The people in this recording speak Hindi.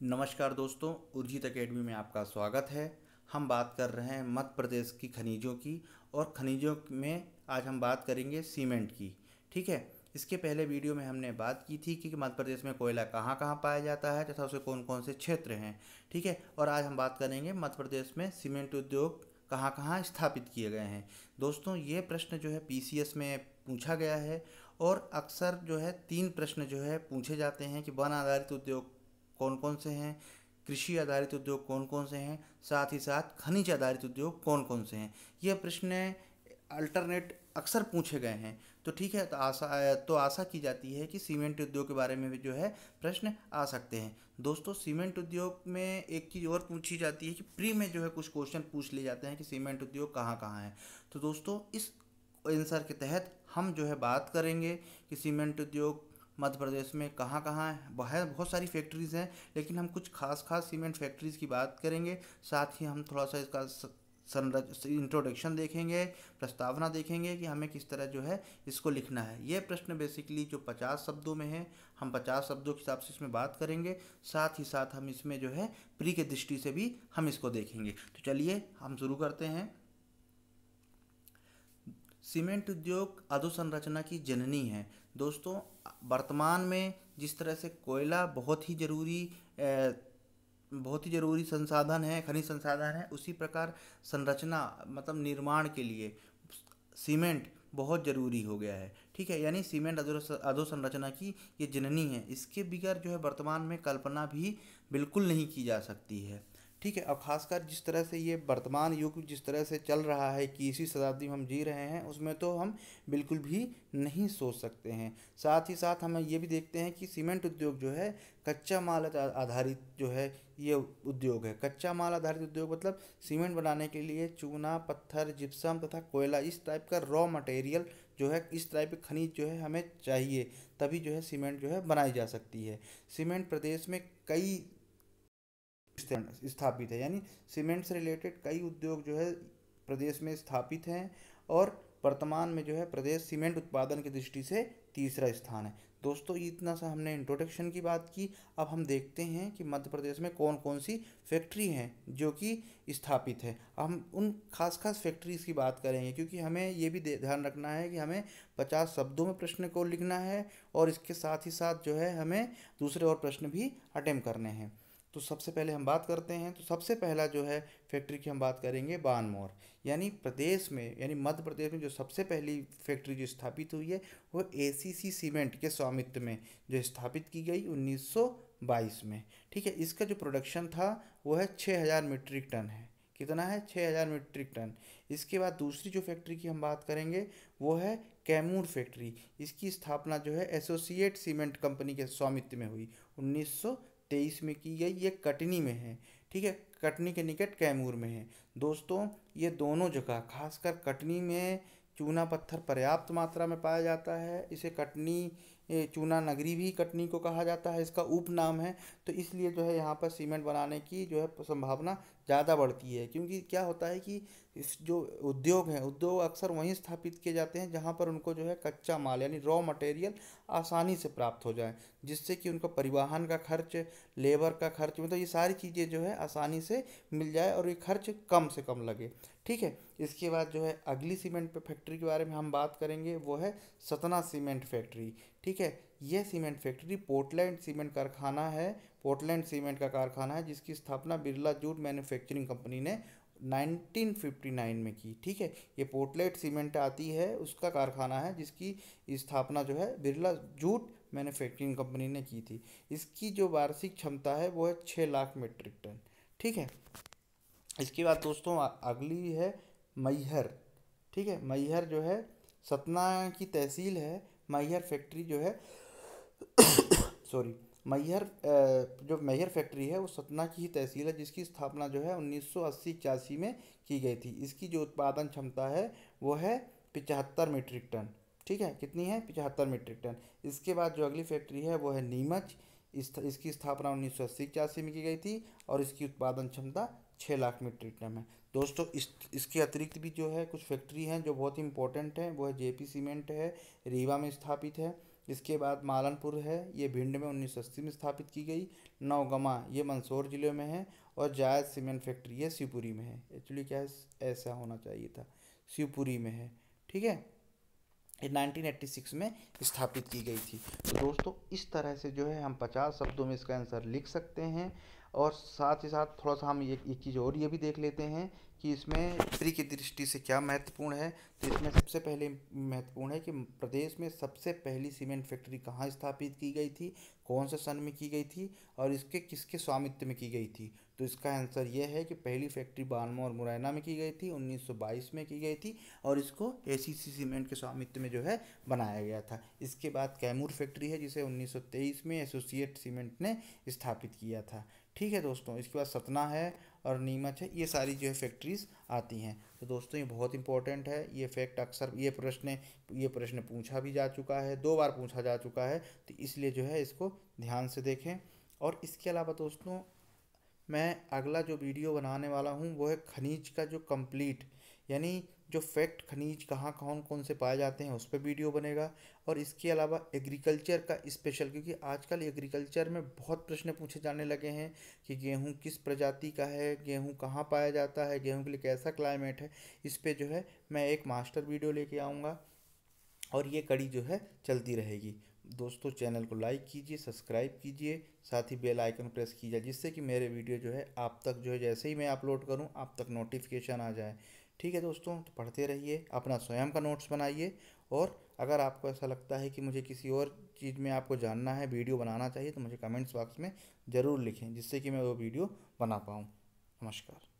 नमस्कार दोस्तों, उर्जित एकेडमी में आपका स्वागत है। हम बात कर रहे हैं मध्य प्रदेश की खनिजों की, और खनिजों में आज हम बात करेंगे सीमेंट की। ठीक है। इसके पहले वीडियो में हमने बात की थी कि मध्य प्रदेश में कोयला कहाँ कहाँ पाया जाता है तथा उसे कौन कौन से क्षेत्र हैं। ठीक है। और आज हम बात करेंगे मध्य प्रदेश में सीमेंट उद्योग कहाँ कहाँ स्थापित किए गए हैं। दोस्तों, ये प्रश्न जो है पीसीएस में पूछा गया है, और अक्सर जो है 3 प्रश्न जो है पूछे जाते हैं कि वन आधारित उद्योग कौन कौन से हैं, कृषि आधारित उद्योग कौन कौन से हैं, साथ ही साथ खनिज आधारित उद्योग कौन कौन से हैं। ये प्रश्न अल्टरनेट अक्सर पूछे गए हैं। तो ठीक है, तो आशा की जाती है कि सीमेंट उद्योग के बारे में भी जो है प्रश्न आ सकते हैं। दोस्तों, सीमेंट उद्योग में एक चीज़ और पूछी जाती है कि प्री में जो है कुछ क्वेश्चन पूछ लिए जाते हैं कि सीमेंट उद्योग कहाँ कहाँ है। तो दोस्तों, इस आंसर के तहत हम जो है बात करेंगे कि सीमेंट उद्योग मध्य प्रदेश में कहाँ कहाँ है। बहुत सारी फैक्ट्रीज़ हैं, लेकिन हम कुछ खास खास सीमेंट फैक्ट्रीज़ की बात करेंगे। साथ ही हम थोड़ा सा इसका इंट्रोडक्शन देखेंगे, प्रस्तावना देखेंगे कि हमें किस तरह जो है इसको लिखना है। ये प्रश्न बेसिकली जो 50 शब्दों में है, हम 50 शब्दों के हिसाब से इसमें बात करेंगे। साथ ही साथ हम इसमें जो है प्री के दृष्टि से भी हम इसको देखेंगे। तो चलिए हम शुरू करते हैं। सीमेंट उद्योग अधोसंरचना की जननी है। दोस्तों, वर्तमान में जिस तरह से कोयला बहुत ही ज़रूरी संसाधन है, खनिज संसाधन है, उसी प्रकार संरचना मतलब निर्माण के लिए सीमेंट बहुत ज़रूरी हो गया है। ठीक है। यानी सीमेंट अधोसंरचना की ये जननी है। इसके बगैर जो है वर्तमान में कल्पना भी बिल्कुल नहीं की जा सकती है। ठीक है। अब खासकर जिस तरह से ये वर्तमान युग जिस तरह से चल रहा है कि इसी शताब्दी में हम जी रहे हैं, उसमें तो हम बिल्कुल भी नहीं सोच सकते हैं। साथ ही साथ हम ये भी देखते हैं कि सीमेंट उद्योग जो है कच्चा माल आधारित जो है ये उद्योग है। कच्चा माल आधारित उद्योग मतलब सीमेंट बनाने के लिए चूना, पत्थर, जिप्सम तथा कोयला, इस टाइप का रॉ मटेरियल जो है, इस टाइप के खनिज जो है हमें चाहिए, तभी जो है सीमेंट जो है बनाई जा सकती है। सीमेंट प्रदेश में कई स्थापित है, यानी सीमेंट से रिलेटेड कई उद्योग जो है प्रदेश में स्थापित हैं, और वर्तमान में जो है प्रदेश सीमेंट उत्पादन की दृष्टि से तीसरा स्थान है। दोस्तों, इतना सा हमने इंट्रोडक्शन की बात की। अब हम देखते हैं कि मध्य प्रदेश में कौन कौन सी फैक्ट्री हैं जो कि स्थापित है। हम उन खास खास फैक्ट्रीज की बात करेंगे, क्योंकि हमें ये भी ध्यान रखना है कि हमें 50 शब्दों में प्रश्न को लिखना है, और इसके साथ ही साथ जो है हमें दूसरे और प्रश्न भी अटेम्प्ट करने हैं। तो सबसे पहले हम बात करते हैं। तो सबसे पहला जो है फैक्ट्री की हम बात करेंगे बानमोर, यानी प्रदेश में, यानी मध्य प्रदेश में जो सबसे पहली फैक्ट्री जो स्थापित हुई है वो एसीसी सीमेंट के स्वामित्व में जो स्थापित की गई 1922 में। ठीक है। इसका जो प्रोडक्शन था वो है 6000 मीट्रिक टन है। कितना है? 6000 मीट्रिक टन। इसके बाद दूसरी जो फैक्ट्री की हम बात करेंगे वो है कैमूर फैक्ट्री। इसकी स्थापना जो है एसोसिएट सीमेंट कंपनी के स्वामित्व में हुई 1923 में की गई। ये कटनी में है। ठीक है। कटनी के निकट कैमूर में है। दोस्तों, ये दोनों जगह, खासकर कटनी में चूना पत्थर पर्याप्त मात्रा में पाया जाता है। इसे कटनी चूना नगरी भी कटनी को कहा जाता है, इसका उपनाम है। तो इसलिए जो है यहाँ पर सीमेंट बनाने की जो है संभावना ज़्यादा बढ़ती है, क्योंकि क्या होता है कि इस जो उद्योग हैं, उद्योग अक्सर वहीं स्थापित किए जाते हैं जहाँ पर उनको जो है कच्चा माल यानी रॉ मटेरियल आसानी से प्राप्त हो जाए, जिससे कि उनको परिवहन का खर्च, लेबर का खर्च, मतलब ये सारी चीज़ें जो है आसानी से मिल जाए और ये खर्च कम से कम लगे। ठीक है। इसके बाद जो है अगली सीमेंट फैक्ट्री के बारे में हम बात करेंगे, वो है सतना सीमेंट फैक्ट्री। ठीक है। यह सीमेंट फैक्ट्री पोर्टलैंड सीमेंट कारखाना है। पोर्टलैंड सीमेंट का कारखाना है जिसकी स्थापना बिरला जूट मैन्युफैक्चरिंग कंपनी ने 1959 में की। ठीक है। ये पोर्टलैंड सीमेंट आती है, उसका कारखाना है जिसकी स्थापना जो है बिरला जूट मैन्युफैक्चरिंग कंपनी ने की थी। इसकी जो वार्षिक क्षमता है वो है 6 लाख मीट्रिक टन। ठीक है। इसके बाद दोस्तों अगली है मैहर। ठीक है। मैहर जो है सतना की तहसील है। मैहर फैक्ट्री जो है सॉरी, मैहर जो मैहर फैक्ट्री है वो सतना की ही तहसील है, जिसकी स्थापना जो है 1980-81 में की गई थी। इसकी जो उत्पादन क्षमता है वो है 75 मीट्रिक टन। ठीक है। कितनी है? 75 मीट्रिक टन। इसके बाद जो अगली फैक्ट्री है वो है नीमच। इसकी स्थापना 1980-81 में की गई थी, और इसकी उत्पादन क्षमता 6 लाख मीट्रिक टन है। दोस्तों, इसके अतिरिक्त भी जो है कुछ फैक्ट्री हैं जो बहुत ही इंपॉर्टेंट हैं। वो है जेपी सीमेंट है, रीवा में स्थापित है। इसके बाद मालनपुर है, ये भिंड में 1980 में स्थापित की गई। नवगमा ये मंदसौर जिले में है। और जायद सीमेंट फैक्ट्री ये शिवपुरी में है। एक्चुअली क्या है, ऐसा होना चाहिए था, शिवपुरी में है। ठीक है, ये 1986 में स्थापित की गई थी। तो दोस्तों इस तरह से जो है हम 50 शब्दों में इसका आंसर लिख सकते हैं। और साथ ही साथ थोड़ा सा हम एक चीज़ और ये भी देख लेते हैं कि इसमें हिस्ट्री की दृष्टि से क्या महत्वपूर्ण है। तो इसमें सबसे पहले महत्वपूर्ण है कि प्रदेश में सबसे पहली सीमेंट फैक्ट्री कहाँ स्थापित की गई थी, कौन से सन में की गई थी और इसके किसके स्वामित्व में की गई थी। तो इसका आंसर ये है कि पहली फैक्ट्री बानमो और मुरैना में की गई थी, 1922 में की गई थी। और इसको एसीसी सीमेंट के स्वामित्व में जो है बनाया गया था। इसके बाद कैमूर फैक्ट्री है, जिसे 1923 में एसोसिएट सीमेंट ने स्थापित किया था। ठीक है दोस्तों, इसके बाद सतना है और नीमच है, ये सारी जो है फैक्ट्रीज आती हैं। तो दोस्तों ये बहुत इंपॉर्टेंट है, ये फैक्ट अक्सर ये प्रश्न पूछा भी जा चुका है, 2 बार पूछा जा चुका है। तो इसलिए जो है इसको ध्यान से देखें। और इसके अलावा दोस्तों मैं अगला जो वीडियो बनाने वाला हूँ वो है खनिज का जो कंप्लीट, यानी जो फैक्ट खनिज कहाँ कौन कौन से पाए जाते हैं उस पर वीडियो बनेगा। और इसके अलावा एग्रीकल्चर का स्पेशल, क्योंकि आजकल एग्रीकल्चर में बहुत प्रश्न पूछे जाने लगे हैं कि गेहूँ किस प्रजाति का है, गेहूँ कहाँ पाया जाता है, गेहूँ के लिए कैसा क्लाइमेट है। इस पर जो है मैं एक मास्टर वीडियो लेके आऊँगा और ये कड़ी जो है चलती रहेगी। दोस्तों चैनल को लाइक कीजिए, सब्सक्राइब कीजिए, साथ ही बेल आइकन प्रेस कीजिए, जिससे कि मेरे वीडियो जो है आप तक जो है जैसे ही मैं अपलोड करूं आप तक नोटिफिकेशन आ जाए। ठीक है दोस्तों, तो पढ़ते रहिए, अपना स्वयं का नोट्स बनाइए। और अगर आपको ऐसा लगता है कि मुझे किसी और चीज़ में आपको जानना है, वीडियो बनाना चाहिए, तो मुझे कमेंट्स बॉक्स में ज़रूर लिखें, जिससे कि मैं वो वीडियो बना पाऊँ। नमस्कार।